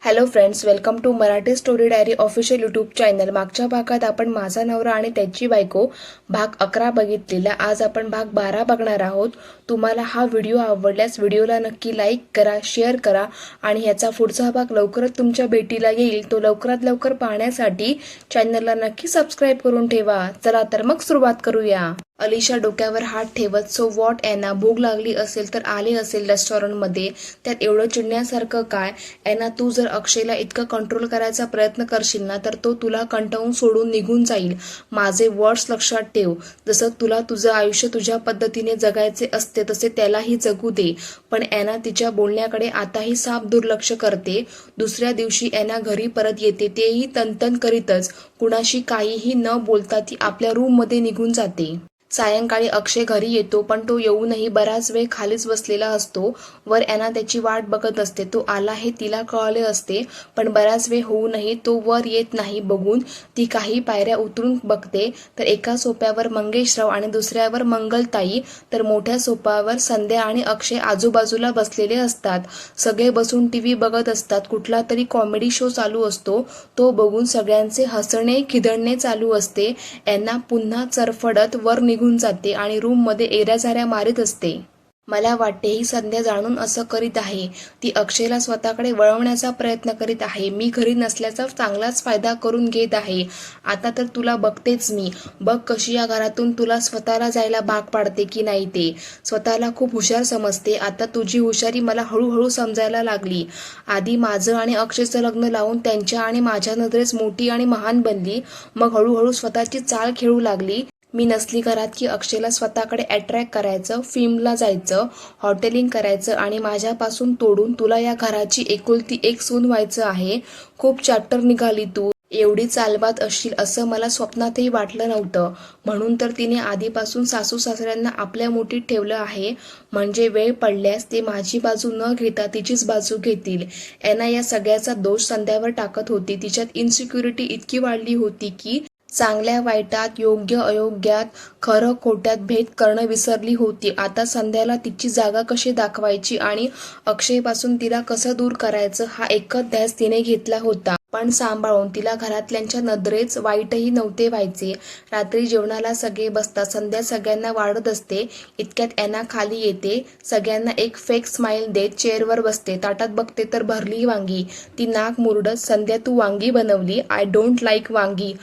Hello friends, welcome to Marathi story diary official YouTube channel. मागच्या भागात आपण माझा नवरा आणि त्याची बायको भाग 11 बघितलेला। आज आपण भाग 12 बघणार आहोत। तुम्हाला हा व्हिडिओ आवडल्यास व्हिडिओला नक्की लाईक करा, शेअर करा आणि ह्याचा पुढचा भाग लवकरच तुमच्या भेटीला येईल। तो लवकरात लवकर पाहण्यासाठी चॅनलला नक्की सबस्क्राईब करून ठेवा। चला तर मग सुरुवात करूया। अलिशा डोक्यावर हात ठेवत, सो व्हॉट एना, भूक लागली असेल तर आले असेल रेस्टॉरंटमध्ये, त्यात एवढं चिडण्यासारखं काय? एना, तू जर अक्षयला इतकं कंट्रोल करायचा प्रयत्न करशील ना तर तो तुला कंटाळून सोडून निघून जाईल। माझे वर्ड्स लक्षात ठेव। जसं तुला तुझं आयुष्य तुझ्या पद्धतीने जगायचे असते तसे त्यालाही जगू दे। पण एना तिच्या बोलण्याकडे आताही साफ दुर्लक्ष करते। दुसऱ्या दिवशी एना घरी परत येते, तेही तनतन करीतच। कुणाशी काहीही न बोलता ती आपल्या रूममध्ये निघून जाते। सायंकाळी अक्षय घरी येतो, पण तो येऊनही बराच वेळ खालीच बसलेला असतो। वर एना त्याची वाट बघत असते। तो आला हे तिला कळले असते, पण बराच वेळ होऊनही तो वर येत नाही बघून ती काही पायऱ्या उतरून बघते, तर एका सोप्यावर मंगेशराव आणि दुसऱ्यावर मंगलताई, तर मोठ्या सोप्यावर संध्या आणि अक्षय आजूबाजूला बसलेले असतात। सगळे बसून टीव्ही बघत असतात। कुठला तरी कॉमेडी शो चालू असतो, तो बघून सगळ्यांचे हसणे खिदळणे चालू असते। एना पुन्हा चरफडत वर निघून जाते आणि रूम मध्ये एऱ्याझाऱ्या मारीत असते। मला वाटते ही संध्या जाणून असं करीत आहे। ती अक्षयला स्वतःकडे वळवण्याचा प्रयत्न करीत आहे। मी घरी नसल्याचा चांगलाच फायदा करून घेत आहे। आता तर तुला बघतेच मी, बघ कशी या घरातून तुला स्वतःला जायला भाग पाडते की नाही ते। स्वतःला खूप हुशार समजते, आता तुझी हुशारी मला हळूहळू समजायला लागली। आधी माझं आणि अक्षयचं लग्न लावून त्यांच्या आणि माझ्या नजरेस मोठी आणि महान बनली, मग हळूहळू स्वतःची चाल खेळू लागली। मी नसली घरात की अक्षयला स्वतःकडे अट्रॅक्ट करायचं, फिल्मला जायचं, हॉटेलिंग करायचं आणि माझ्यापासून तोडून तुला या घराची एकुलती एक सून व्हायचं आहे। खूप चॅप्टर निघाली तू, एवढी चालबाज असशील असं मला स्वप्नातही वाटलं नव्हतं। म्हणून तर तिने आधीपासून सासू सासऱ्यांना आपल्या मुठीत ठेवलं आहे, म्हणजे वेळ पडल्यास ते माझी बाजू न घेता तिचीच बाजू घेतील। एना या सगळ्याचा दोष संध्यावर टाकत होती। तिच्यात इन्सिक्युरिटी इतकी वाढली होती की चांगल्या वाईटात, योग्य अयोग्यात, खरं खोट्यात भेद करणं विसरली होती। आता संध्याला तिची जागा कशी दाखवायची आणि अक्षयपासून तिला कसं दूर करायचं हा एकच ध्यास तिने घेतला होता। पण सांभाळून, तिला घरातल्यांच्या नजरेच वाईटही नव्हते व्हायचे। रात्री जेवणाला सगळे बसतात, संध्या सगळ्यांना वाढत असते। इतक्यात एना खाली येते, सगळ्यांना एक फेक स्माइल देत चेअरवर बसते। ताटात बघते तर भरली वांगी। ती नाक मुरडत, संध्या तू वांगी बनवली, आय डोंट लाईक वांगी।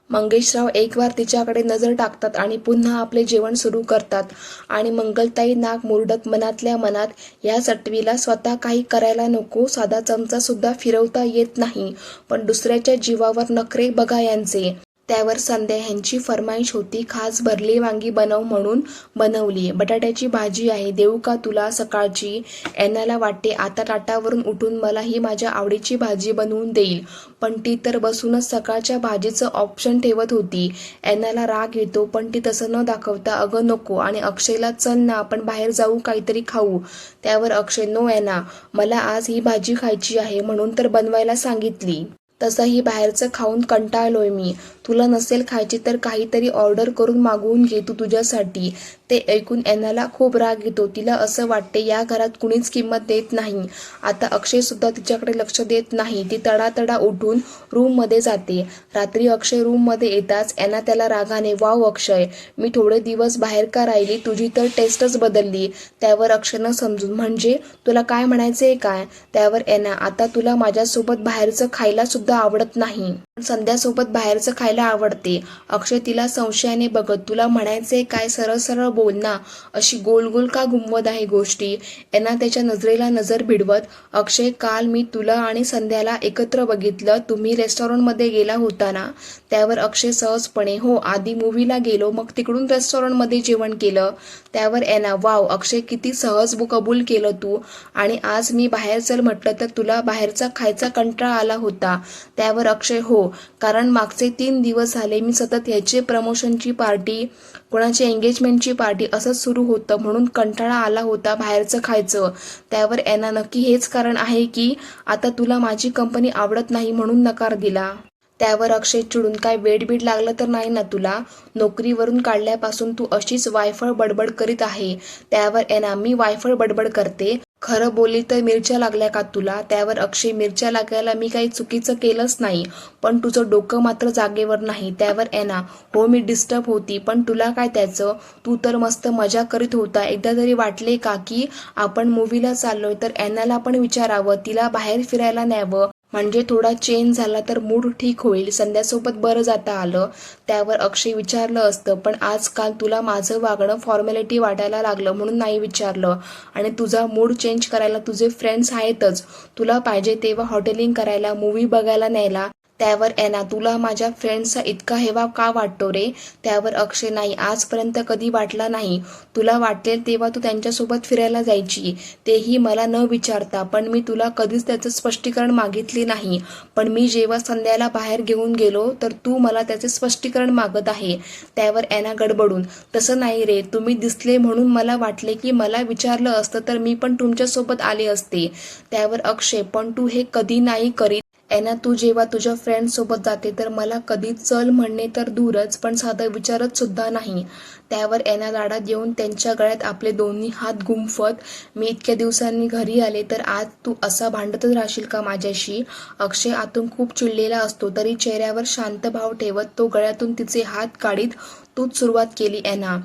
मंगेशराव एकवार तिच्याकडे नजर टाकतात आणि पुन्हा आपले जेवण सुरू करतात। आणि मंगलताई नाक मुरडत मनातल्या मनात, या सटवीला स्वतः काही करायला नको, साधा चमचा सुद्धा फिरवता येत नाही, पण दुसऱ्याच्या जीवावर नखरे बघा यांचे। त्यावर संध्या ह्यांची फरमाईश होती, खास भरली वांगी बनव म्हणून बनवली। बटाट्याची भाजी आहे, देऊ का तुला सकाळची? एनाला वाटते आता ताटावरून उठून मला ही माझ्या आवडीची भाजी बनवून देईल, पण ती तर बसूनच सकाळच्या भाजीचं ऑप्शन ठेवत होती। एनाला राग येतो, पण ती तसं न दाखवता, अगं नको, आणि अक्षयला चल ना आपण बाहेर जाऊ, काहीतरी खाऊ। त्यावर अक्षय, नो एना, मला आज ही भाजी खायची आहे म्हणून तर बनवायला सांगितली। तसंही बाहेरचं खाऊन कंटाळलोय मी। तुला नसेल खायची तर काहीतरी ऑर्डर करून मागवून घे तू तुझ्यासाठी। ते ऐकून एनाला खूप राग येतो। तिला असं वाटते या घरात कुणीच किंमत देत नाही। आता अक्षय सुद्धा तिच्याकडे लक्ष देत नाही। ती तडातडा उठून रूममध्ये जाते। रात्री अक्षय रूममध्ये येताच एना त्याला रागाने, वाव अक्षय, मी थोडे दिवस बाहेर का राहिली, तुझी तर टेस्टच बदलली। त्यावर अक्षयनं समजून, म्हणजे तुला काय म्हणायचंय काय? त्यावर एना, आता तुला माझ्यासोबत बाहेरचं खायला सुद्धा आवडत नाही, पण संध्यासोबत बाहेरचं खायला आवडते। अक्षय तिला संशयाने बघत, तुला म्हणायचंय काय, सरळ सरळ बोल ना, अशी गोल गोल का घुमवत आहे गोष्टी? एना त्याच्या नजरेला नजर भिडवत, अक्षय, काल मी तुला आणि संध्याला एकत्र बघितलं, तुम्ही रेस्टॉरंटमध्ये गेला होता ना? त्यावर अक्षय सहजपणे, हो, आधी मूवीला गेलो, मग तिकडून रेस्टॉरंटमध्ये जेवण केलं। त्यावर एना, वाव अक्षय, किती सहज कबूल केलं तू, आणि आज मी बाहेर चल म्हटलं तर तुला बाहेरचा खायचा कंटाळा आला होता। त्यावर अक्षय, हो, कारण मागचे 3 दिवस झाले मी सतत ह्याचे प्रमोशनची पार्टी, कोणाची एंगेजमेंटची पार्टी असंच सुरू होतं, म्हणून कंटाळा आला होता बाहेरचं खायचं। त्यावर एना, नक्की हेच कारण आहे की आता तुला माझी कंपनी आवडत नाही म्हणून नकार दिला? त्यावर अक्षय चिडून, काय वेड लागलं तर नाही ना तुला? नोकरीवरून काढल्यापासून तू अशीच वायफळ बडबड करीत आहे। त्यावर एना, मी वायफळ बडबड करते? खरं बोलली तर मिरच्या लागल्या का तुला? त्यावर अक्षय, मिरच्या लागायला मी काही चुकीचं केलंच नाही, पण तुझं डोकं मात्र जागेवर नाही. त्यावर एना, हो मी डिस्टर्ब होती, पण तुला काय त्याचं? तू तर मस्त मजा करीत होता. एकदा तरी वाटले का की आपण मूवीला चाललोय तर एनाला पण विचारावं, तिला बाहेर फिरायला न्यावं, म्हणजे थोडा चेंज झाला तर मूड ठीक होईल, संध्यासोबत बरं जाता आलं. त्यावर अक्षय, विचारलं असतं पण आजकाल तुला माझं वागणं फॉर्मॅलिटी वाटायला लागलं म्हणून नाही विचारलं. आणि तुझा मूड चेंज करायला तुझे फ्रेंड्स आहेतच, तुला पाहिजे तेव्हा हॉटेलिंग करायला, मूवी बघायला न्यायला. त्यावर एना, तुला माझ्या फ्रेंड्सचा इतका हेवा का वाटतो रे? त्यावर अक्षय, नाही आजपर्यंत कधी वाटला नाही. तुला वाटेल तेव्हा तू त्यांच्यासोबत फिरायला जायची, तेही मला न विचारता. पण मी तुला कधीच त्याचं स्पष्टीकरण मागितले नाही. पण मी जेव्हा संध्याला बाहेर घेऊन गेलो तर तू मला त्याचे स्पष्टीकरण मागत आहे. त्यावर एना गडबडून, तसं नाही रे, तुम्ही दिसले म्हणून मला वाटले की मला विचारलं असतं तर मी पण तुमच्यासोबत आले असते. त्यावर अक्षय, पण तू हे कधी नाही करीत. एना, तू जेव्हा तुझ्या फ्रेंड सोबत जाते तर मला कधी चल म्हणणे तर दूरच, पण साधं विचारत सुद्धा नाही. त्यावर एना लाडात येऊन त्यांच्या गळ्यात आपले दोन्ही हात गुंफत, मी इतक्या दिवसांनी घरी आले तर आज तू असा भांडतच राहशील का माझ्याशी? अक्षय आतून खूप चिडलेला असतो तरी चेहऱ्यावर शांत भाव ठेवत तो गळ्यातून तिचे हात काढीत, तूच सुरुवात केली एना,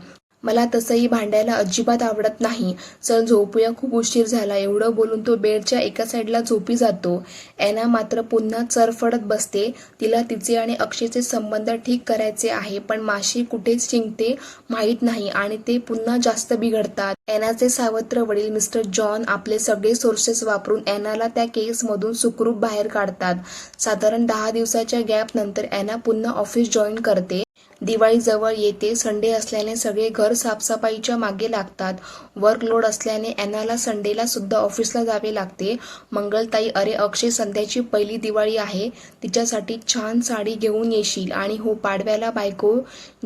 मला तसंही भांडायला अजिबात आवडत नाही, चल झोपूया, खूप उशीर झाला. एवढं बोलून तो बेडच्या एका साईडला झोपी जातो. एना मात्र पुन्हा चरफडत बसते. तिला तिचे आणि अक्षयचे संबंध ठीक करायचे आहे, पण माशी कुठे शिंकते माहीत नाही आणि ते पुन्हा जास्त बिघडतात. एनाचे सावत्र वडील मिस्टर जॉन आपले सगळे सोर्सेस वापरून एनाला त्या केसमधून सुखरूप बाहेर काढतात. साधारण 10 दिवसाच्या गॅप नंतर एना पुन्हा ऑफिस जॉईन करते. दिवाळी जवळ येते. संडे असल्याने सगळे घर साफसफाईच्या मागे लागतात. वर्कलोड असल्याने एनाला संडेला सुद्धा ऑफिसला जावे लागते. मंगलताई, अरे अक्षय, संध्याची पहिली दिवाळी आहे, तिच्यासाठी छान साडी घेऊन येशील. आणि हो, पाडव्याला बायको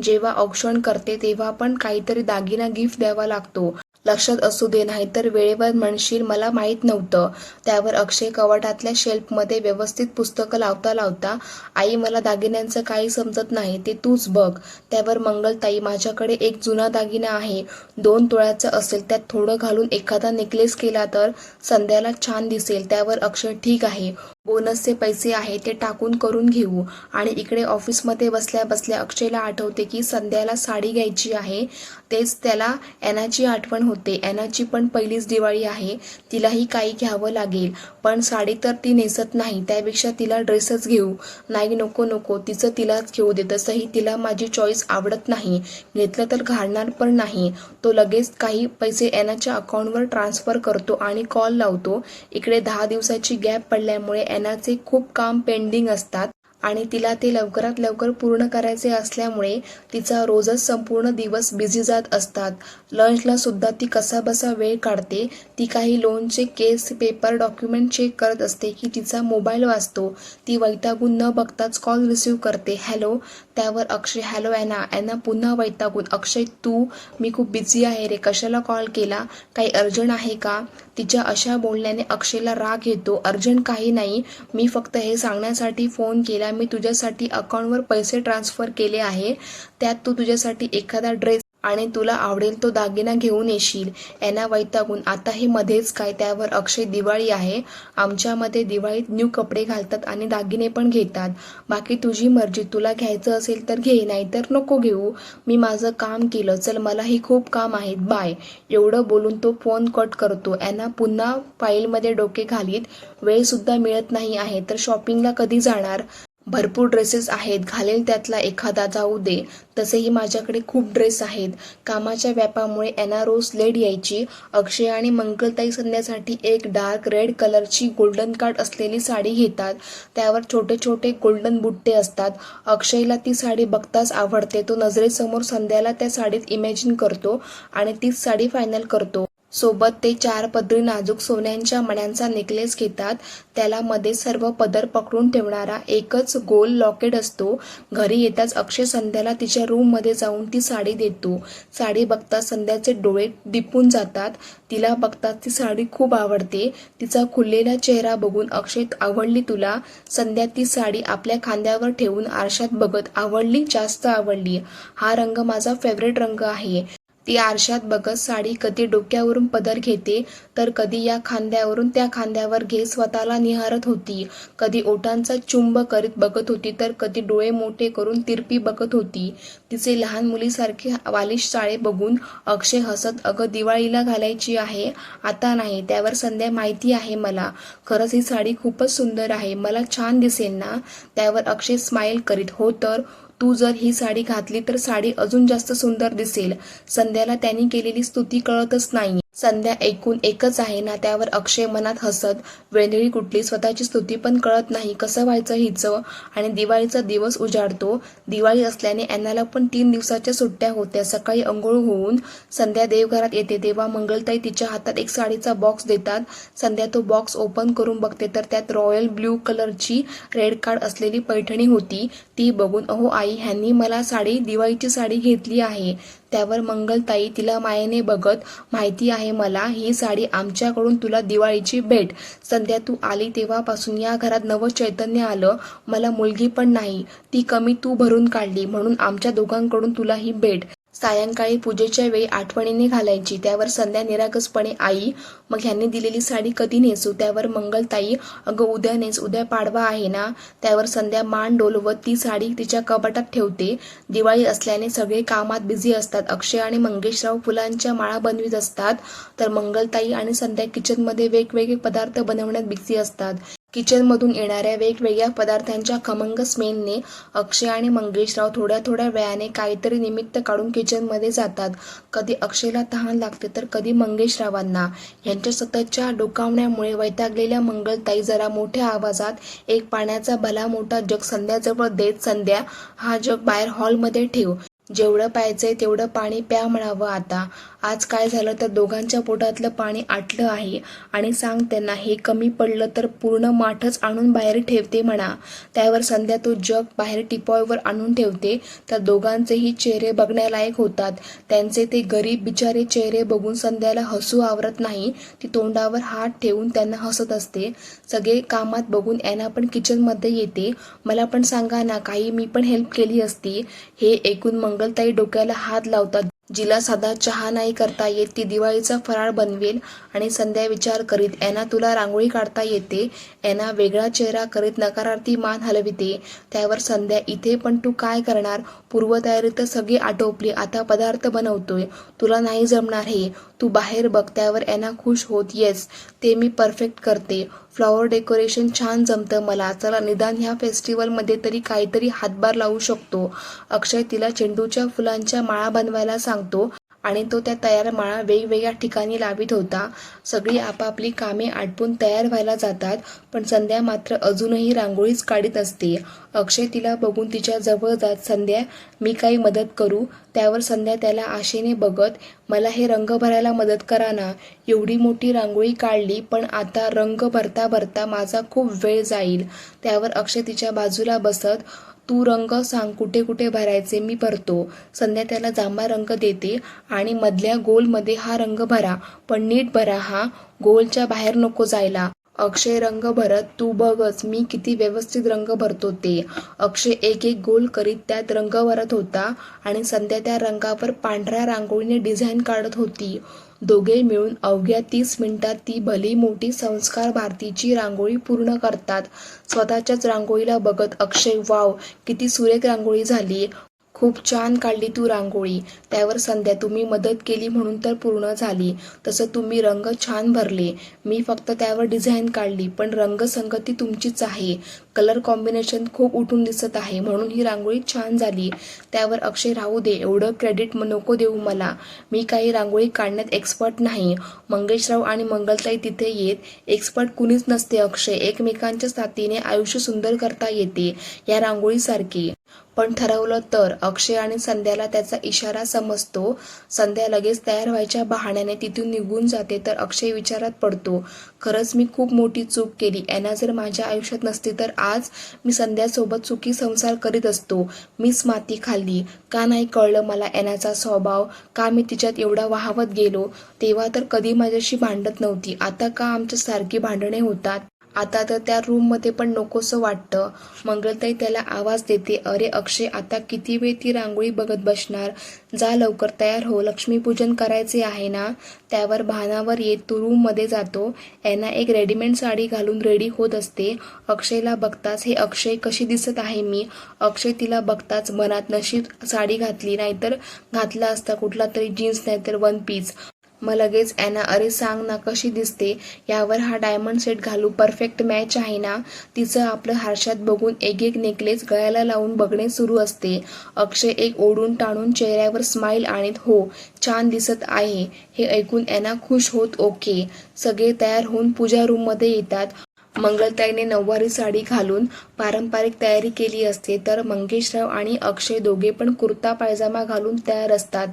जेव्हा औक्षण करते तेव्हा पण काहीतरी दागिना गिफ्ट द्यावा लागतो, लक्षात असू दे, नाहीतर वेळेवर म्हणशील मला माहीत नव्हतं. त्यावर अक्षय कपाटातल्या शेल्फमध्ये व्यवस्थित पुस्तकं लावता लावता, आई मला दागिन्यांचं काही समजत नाही, ते तूच बघ. त्यावर मंगलताई, माझ्याकडे एक जुना दागिना आहे, 2 तोळ्याचा असेल, त्यात थोडं घालून एखादा नेकलेस केला तर संध्याला छान दिसेल. त्यावर अक्षय, ठीक आहे, बोनसचे पैसे आहे ते टाकून करून घेऊ. आणि इकडे ऑफिसमध्ये बसल्या बसल्या अक्षयला आठवते की संध्याला साडी घ्यायची आहे. तेच त्याला एनाची आठवण होते. एनाची पण पहिलीच दिवाळी आहे, तिलाही काही घ्यावं लागेल, पण साडी तर ती नेसत नाही, त्यापेक्षा तिला ड्रेसच घेऊ. नाही, नको नको, तिचं तिलाच घेऊ दे, तसंही तिला माझी चॉईस आवडत नाही, घेतलं तर घालणार पण नाही. तो लगेच काही पैसे एनाच्या अकाउंटवर ट्रान्सफर करतो आणि कॉल लावतो. इकडे 10 दिवसाची गॅप पडल्यामुळे एनाचे खूप काम पेंडिंग असतात आणि तिला ते लवकरात लवकर पूर्ण करायचे असल्यामुळे तिचा रोजच संपूर्ण दिवस बिझी जात असतात. लंचला सुद्धा ती कसाबसा वेळ काढते. ती काही लोनचे केस पेपर डॉक्युमेंट चेक करत असते की तिचा मोबाईल वाजतो. ती वैतागून न बघताच कॉल रिसीव्ह करते. हॅलो. त्यावर अक्षय, हॅलो एना. एना पुन्हा वैतागून, अक्षय तू, मी खूप बिझी आहे रे, कशाला कॉल केला, काही अर्जंट आहे का? तिच्या अशा बोलण्याने अक्षयला राग येतो. अर्जंट काही नाही, मी फक्त हे सांगण्यासाठी फोन केला, मी तुझ्यासाठी अकाउंटवर पैसे ट्रान्सफर केले आहे, त्यात तू तुझ्यासाठी एखादा ड्रेस आणि तुला आवडेल तो दागिना घेऊन येशील. एना वैतागून, आता हे मध्येच काय? त्यावर अक्षय, दिवाळी आहे, आमच्यामध्ये दिवाळीत न्यू कपडे घालतात आणि दागिने पण घेतात, बाकी तुझी मर्जी, तुला घ्यायचं असेल तर घे, नाहीतर नको घेऊ, मी माझं काम केलं, चल मलाही खूप काम आहेत, बाय. एवढं बोलून तो फोन कट करतो. एना पुन्हा फाईलमध्ये डोके घालीत, वेळसुद्धा मिळत नाही आहे तर शॉपिंगला कधी जाणार? भरपूर ड्रेसेस आहेत, घालेल त्यातला एखादा, जाऊ दे, तसेही माझ्याकडे खूप ड्रेस आहेत. कामाच्या व्यापामुळे एना रोज लेट यायची. अक्षय आणि मंगलताई संध्यासाठी एक डार्क रेड कलरची गोल्डन कार्ड असलेली साडी घेतात. त्यावर छोटे छोटे गोल्डन बुट्टे असतात. अक्षयला ती साडी बघताच आवडते. तो नजरेसमोर संध्याला त्या साडीत इमॅजिन करतो आणि तीच साडी फायनल करतो. सोबत ते 4 पदरी नाजूक सोन्यांच्या मण्यांचा नेकलेस घेतात. त्याला मध्ये सर्व पदर पकडून ठेवणारा एकच गोल लॉकेट असतो. घरी येताच अक्षय संध्याला तिच्या रूममध्ये जाऊन ती साडी देतो. साडी बघता संध्याचे डोळे दिपून जातात. तिला बघताच ती साडी खूप आवडते. तिचा खुललेला चेहरा बघून अक्षय, आवडली तुला? संध्या ती साडी आपल्या खांद्यावर ठेवून आरशात बघत, आवडली, जास्त आवडली, हा रंग माझा फेवरेट रंग आहे. ती आरशात बघत साडी कधी डोक्यावरून पदर घेते तर कधी या खांद्यावरून त्या खांद्यावर घे स्वतःला निहारत होती. कधी ओठांचा चुंब करीत बघत होती तर कधी डोळे मोठे करून तिरपी बघत होती. तिचे लहान मुलीसारखे वालिश चाळे बघून अक्षय हसत, अगं दिवाळीला घालायची आहे, आता नाही. त्यावर संध्या, माहिती आहे मला, खरंच ही साडी खूपच सुंदर आहे, मला छान दिसेल ना? त्यावर अक्षय स्माईल करीत, हो तर तू जर ही साडी घातली तर साडी अजून जास्त सुंदर दिसेल. संध्याला त्यांनी केलेली स्तुती कळतच नाही. संध्या ऐकून एकच आहे ना? त्यावर अक्षय मनात हसत, वेंधळी कुठली, स्वतःची स्तुती पण कळत नाही, कसं व्हायचं हिचं? आणि दिवाळीचा दिवस उजाडतो. दिवाळी असल्याने अॅनाला पण 3 दिवसाच्या सुट्ट्या होत्या. सकाळी अंघोळ होऊन संध्या देवघरात येते तेव्हा मंगलताई तिच्या हातात एक साडीचा बॉक्स देतात. संध्या तो बॉक्स ओपन करून बघते तर त्यात रॉयल ब्ल्यू कलरची रेड कार्ड असलेली पैठणी होती. ती बघून, अहो आई, ह्यांनी मला दिवाळीची साडी घेतली आहे. त्यावर मंगलताई तिला मायेने बघत, माहिती आहे मला, ही साडी आमच्याकडून तुला दिवाळीची भेट. संध्या, तू आली तेव्हापासून या घरात नवं चैतन्य आलं. मला मुलगी पण नाही, ती कमी तू भरून काढली, म्हणून आमच्या दोघांकडून तुला ही भेट. सायंकाळी पूजेच्या वेळी आठवणीने घालायची. त्यावर संध्या निरागसपणे, आई, मग ह्यांनी दिलेली साडी कधी नेसू? त्यावर मंगलताई, अगं उद्या नेस, उद्या पाडवा आहे ना? त्यावर संध्या मान डोलवत ती साडी तिच्या कपाटात ठेवते. दिवाळी असल्याने सगळे कामात बिझी असतात. अक्षय आणि मंगेशराव फुलांच्या माळा बनवीत असतात तर मंगलताई आणि संध्या किचनमध्ये वेगवेगळे पदार्थ बनवण्यात बिझी असतात. किचनमधून येणाऱ्या वेगवेगळ्या पदार्थांच्या खमंग स्मेलने अक्षय आणि मंगेशराव थोड्या थोड्या वेळाने काहीतरी निमित्त काढून किचनमध्ये जातात. कधी अक्षयला तहान लागते तर कधी मंगेशरावांना. यांच्या सततच्या डोकावण्यामुळे वैतागलेल्या मंगलताई जरा मोठ्या आवाजात एक पाण्याचा भला मोठा जग संध्याजवळ देत, संध्या, हा जग बाहेर हॉलमध्ये ठेव, जेवढं प्यायचंय तेवढं पाणी प्या म्हणावं. आता आज काय झालं तर दोघांच्या पोटातलं पाणी आटलं आहे आणि सांग त्यांना, हे कमी पडलं तर पूर्ण माठच आणून बाहेर ठेवते म्हणा. त्यावर संध्या तो जग बाहेर टिपॉयवर आणून ठेवते तर दोघांचेही चेहरे बघण्यालायक होतात. त्यांचे ते गरीब बिचारे चेहरे बघून संध्याला हसू आवरत नाही. ती तोंडावर हात ठेवून त्यांना हसत असते. सगळे कामात बघून अॅना पण किचनमध्ये येते. मला पण सांगा ना, काही मी पण हेल्प केली असती. हे ऐकून मंगलताई डोक्याला हात लावतात. जिला साधा चहा नाही करता येत ती दिवाळीचा फराळ बनवेल. आणि संध्या विचार करीत, अॅना, तुला रांगोळी काढता येते? अॅना वेगळा चेहरा करीत नकारार्थी मान हलविते. त्यावर संध्या, इथे पण तू काय करणार? पूर्वतयारी तर सगळी आटोपली, आता पदार्थ बनवतोय, तुला नाही जमणार हे, तू बाहेर बघ. त्यावर अॅना खुश होत, येस, ते मी परफेक्ट करते, फ्लॉवर डेकोरेशन छान जमतं मला, चला निदान ह्या फेस्टिवलमध्ये तरी काहीतरी हातभार लावू शकतो. अक्षय तिला चेंडूच्या फुलांच्या माळा बनवायला सांगतो आणि तो त्या तयार माळा वेगवेगळ्या ठिकाणी लावित होता. सगळी आपापली कामे आटपून तयार व्हायला जातात पण संध्या मात्र अजूनही रांगोळीच काढीत असते. अक्षय तिला बघून तिच्या जवळ जात, संध्या, मी काही मदत करू? त्यावर संध्या त्याला आशेने बघत, मला हे रंग भरायला मदत करा ना, एवढी मोठी रांगोळी काढली पण आता रंग भरता भरता माझा खूप वेळ जाईल. त्यावर अक्षय तिच्या बाजूला बसत, तू रंग सांग कुठे कुठे भरायचे, मी भरतो. संध्या त्याला जांभळा रंग देते आणि मधल्या गोलमध्ये हा रंग भरा, पण नीट भरा हा, गोलच्या बाहेर नको जायला. अक्षय रंग भरत, तू बघच मी किती व्यवस्थित रंग भरतो ते. अक्षय एक एक गोल करीत त्यात रंग भरत होता आणि संध्या त्या रंगावर पांढऱ्या रांगोळीने डिझाईन काढत होती. दोघे मिळून अवघ्या 30 मिनिटात ती भली मोठी संस्कार भारतीची रांगोळी पूर्ण करतात. स्वतःच्याच रांगोळीला बघत अक्षय, वाव, किती सुरेख रांगोळी झाली, खूप छान काढली तू रांगोळी. त्यावर संध्या, तुम्ही मदत केली म्हणून तर पूर्ण झाली, तसं तुम्ही रंग छान भरले, मी फक्त त्यावर डिझाईन काढली, पण रंगसंगती तुमचीच आहे, कलर कॉम्बिनेशन खूप उठून दिसत आहे, म्हणून ही रांगोळी छान झाली. त्यावर अक्षय, राहू दे, एवढं क्रेडिट नको देऊ मला, मी काही रांगोळी काढण्यात एक्सपर्ट नाही. मंगेशराव आणि मंगलताई तिथे येत, एक्सपर्ट कुणीच नसते अक्षय, एकमेकांच्या साथीने आयुष्य सुंदर करता येते या रांगोळीसारखी. पण ठरवलं तर. अक्षय आणि संध्याला त्याचा इशारा समजतो. संध्या लगेच तयार व्हायच्या बहाण्याने तिथून निघून जाते तर अक्षय विचारात पडतो, खरंच मी खूप मोठी चूक केली. अॅना जर माझ्या आयुष्यात नसती तर आज मी संध्यासोबत सुखी संसार करीत असतो. मीच माती खाल्ली. का नाही कळलं मला अॅनाचा स्वभाव? का मी तिच्यात एवढा वाहावत गेलो? तेव्हा तर कधी माझ्याशी भांडत नव्हती, आता का आमच्या सारखी भांडणे होतात? आता तर त्या रूममध्ये पण नकोसं वाटतं. मंगलताई त्याला आवाज देते, अरे अक्षय, आता किती वेळ ती रांगोळी बघत बसणार? जा लवकर तयार हो, लक्ष्मीपूजन करायचे आहे ना. त्यावर भानावर येत तो रूममध्ये जातो. एना एक रेडीमेड साडी घालून रेडी होत असते. अक्षयला बघताच, हे अक्षय, कशी दिसत आहे मी? अक्षय तिला बघताच मनात, नशीब साडी घातली, नाहीतर घातला असता कुठला तरी जीन्स नाहीतर वन पीस. मग लगेच एना, अरे सांग ना कशी दिसते? यावर हा डायमंड सेट घालू, परफेक्ट मॅच आहे ना. तिचं आपलं हारशात बघून एक एक नेकलेस गळ्याला लावून बघणे सुरू असते. अक्षय एक ओढून टाळून चेहऱ्यावर स्माईल आणीत, हो छान दिसत आहे. हे ऐकून एना खुश होत. ओके. सगळे तयार होऊन पूजा रूममध्ये येतात. मंगलताईने नऊवारी साडी घालून पारंपरिक तयारी केली असते, तर मंगेशराव आणि अक्षय दोघे पण कुर्ता पायजामा घालून तयार असतात.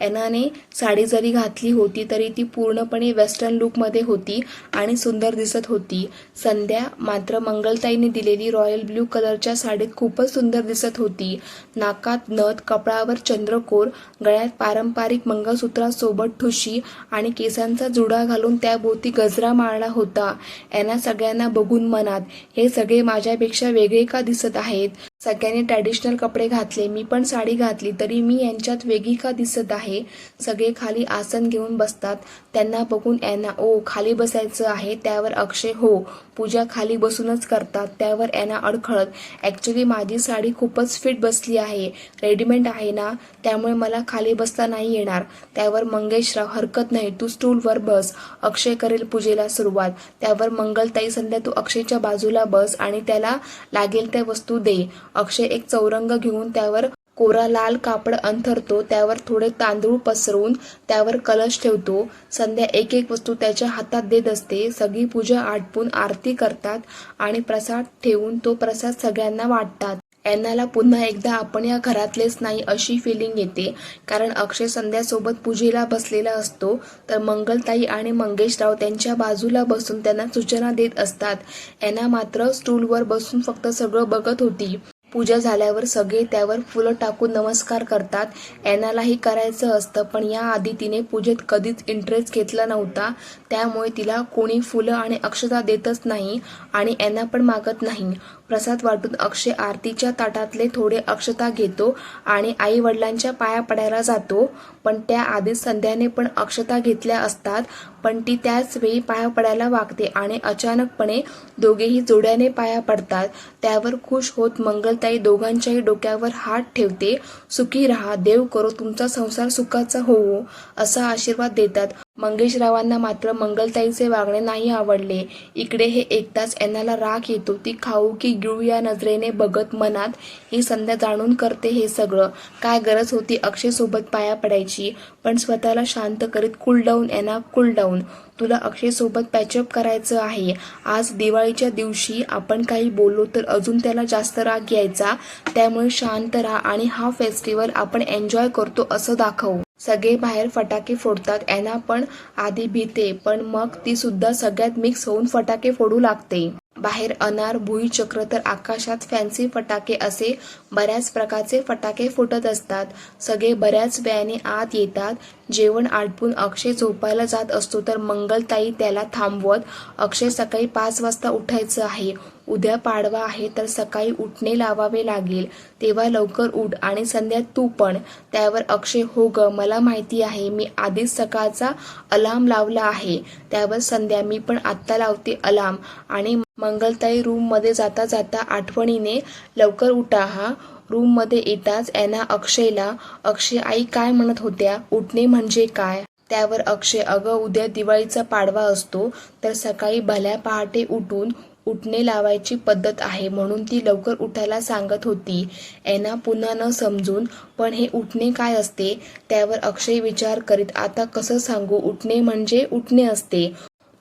एनाने साडी जरी घातली होती तरी ती पूर्णपणे वेस्टर्न लुकमध्ये होती आणि सुंदर दिसत होती. संध्या मात्र मंगलताईने दिलेली रॉयल ब्ल्यू कलरच्या साडीत खूपच सुंदर दिसत होती. नाकात नथ, कपाळावर चंद्रकोर, गळ्यात पारंपरिक मंगळसूत्रासोबत ठुशी आणि केसांचा जुडा घालून त्याभोवती गजरा माळला होता. एना सगळ्यांना बघून मनात, हे सगळे माझ्यापेक्षा वेगळे का दिसत आहेत? सगळ्यांनी ट्रॅडिशनल कपडे घातले, मी पण साडी घातली, तरी मी यांच्यात वेगळी का दिसत आहे? सगळे खाली आसन घेऊन बसतात. त्यांना बघून एना, ओ खाली बसायचं आहे. त्यावर अक्षय, हो पूजा खाली बसूनच करतात. त्यावर एना अडखळत, ॲक्च्युली माझी साडी खूपच फिट बसली आहे, रेडीमेड आहे ना, त्यामुळे मला खाली बसता नाही येणार. त्यावर मंगेशराव, हरकत नाही, तू स्टूलवर बस, अक्षय करेल पूजेला सुरुवात. त्यावर मंगलताई, संध्या तू अक्षयच्या बाजूला बस आणि त्याला लागेल त्या वस्तू दे. अक्षय एक चौरंग घेऊन त्यावर कोरा लाल कापड अंथरतो. त्यावर थोडे तांदूळ पसरवून त्यावर कलश ठेवतो. संध्या एक एक वस्तू त्याच्या हातात देत असते. सगळी पूजा आटपून आरती करतात आणि प्रसाद ठेवून तो प्रसाद सगळ्यांना वाटतात. एनाला पुन्हा एकदा आपण या घरातलेच नाही अशी फिलिंग येते, कारण अक्षय संध्यासोबत पूजेला बसलेला असतो, तर मंगलताई आणि मंगेशराव त्यांच्या बाजूला बसून त्यांना सूचना देत असतात. एना मात्र स्टूलवर बसून फक्त सगळं बघत होती. पूजा झाल्यावर सगळे त्यावर फुलं टाकून नमस्कार करतात. एनालाही करायचं असतं, पण याआधी तिने पूजेत कधीच इंटरेस्ट घेतला नव्हता, त्यामुळे तिला कोणी फुलं आणि अक्षता देतच नाही आणि एना पण मागत नाही. प्रसाद वाटून अक्षय आरतीच्या ताटातले थोडे अक्षता घेतो आणि आई वडिलांच्या पाया पडायला जातो, पण त्याआधी संध्याने पण अक्षता घेतल्या असतात, पण ती त्याच वेळी पाया पडायला वागते आणि अचानकपणे दोघेही जोड्याने पाया पडतात. त्यावर खुश होत मंगलताई दोघांच्याही डोक्यावर हात ठेवते. सुखी राहा, देव करो तुमचा संसार सुखाचा होवो, असा आशीर्वाद देतात. मंगेशरावांना मात्र मंगलताईचे वागणे नाही आवडले. इकडे हे ऐकताच एनाला राग येतो. ती खाऊ की गिळू या नजरेने बघत मनात, ही संध्या जाणून करते हे सगळं, काय गरज होती अक्षय सोबत पाया पडायची? पण स्वतःला शांत करीत, कूल डाऊन एना, कूल डाऊन, तुला अक्षय सोबत पॅचअप करायचं आहे. आज दिवाळीच्या दिवशी आपण काही बोललो तर अजून त्याला जास्त राग यायचा, त्यामुळे शांत राहा आणि हा फेस्टिवल आपण एन्जॉय करतो असं दाखवू. सगळे बाहेर फटाके फोडतात. एना पण आधी भीते, पण मग ती सुद्धा सगळ्यात मिक्स होऊन फटाके फोडू लागते. बाहेर अनार, भुईचक्र तर आकाशात फॅन्सी फटाके असे बऱ्याच प्रकारचे फटाके फुटत असतात. सगळे बऱ्याच वेळाने आत येतात. जेवण आटपून अक्षय झोपायला जात असतो, तर मंगलताई त्याला थांबवत, अक्षय सकाळी 5 वाजता उठायचं आहे, उद्या पाडवा आहे, तर सकाळी उठणे लावावे लागेल, तेव्हा लवकर उठ आणि संध्या तू पण. त्यावर अक्षय, हो ग, मला माहिती आहे, मी आधीच सकाळचा अलार्म लावला आहे. त्यावर संध्या, मी पण आत्ता लावते अलार्म. आणि मंगलताई रूममध्ये जाता जाता आठवणीने, लवकर उठा हा. रूममध्ये येताच एना अक्षयला, अक्षय, आई काय म्हणत होत्या, उठणे म्हणजे काय? त्यावर अक्षय, अगं उद्या दिवाळीचा पाडवा असतो, तर सकाळी भल्या पहाटे उठून उठणे लावायची पद्धत आहे, म्हणून ती लवकर उठायला सांगत होती. एना पुन्हा न समजून, पण हे उठणे काय असते? त्यावर अक्षय विचार करीत, आता कसं सांगू, उठणे म्हणजे उठणे असते,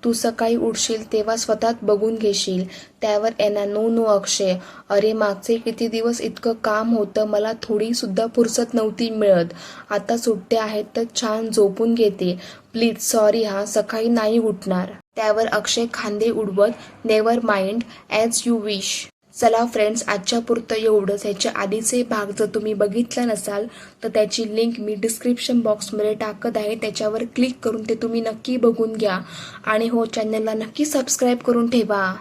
तू सकाळी उठशील तेव्हा स्वतः बघून घेशील. त्यावर एना, नो नो अक्षय, अरे मागचे किती दिवस इतकं काम होतं, मला थोडी सुद्धा फुरसत नव्हती मिळत, आता सुट्ट्या आहेत तर छान झोपून घेते, प्लीज सॉरी हा, सकाळी नाही उठणार. त्यावर अक्षय खांदे उडवत, never mind, as you wish. चला फ्रेंड्स, आजच्या पुरतं एवढंच. ह्याच्या आधीचे भाग जर तुम्ही बघितला नसाल तर त्याची लिंक मी डिस्क्रिप्शन बॉक्समध्ये टाकत आहे, त्याच्यावर क्लिक करून ते तुम्ही नक्की बघून घ्या. आणि हो, चॅनलला नक्की सबस्क्राईब करून ठेवा.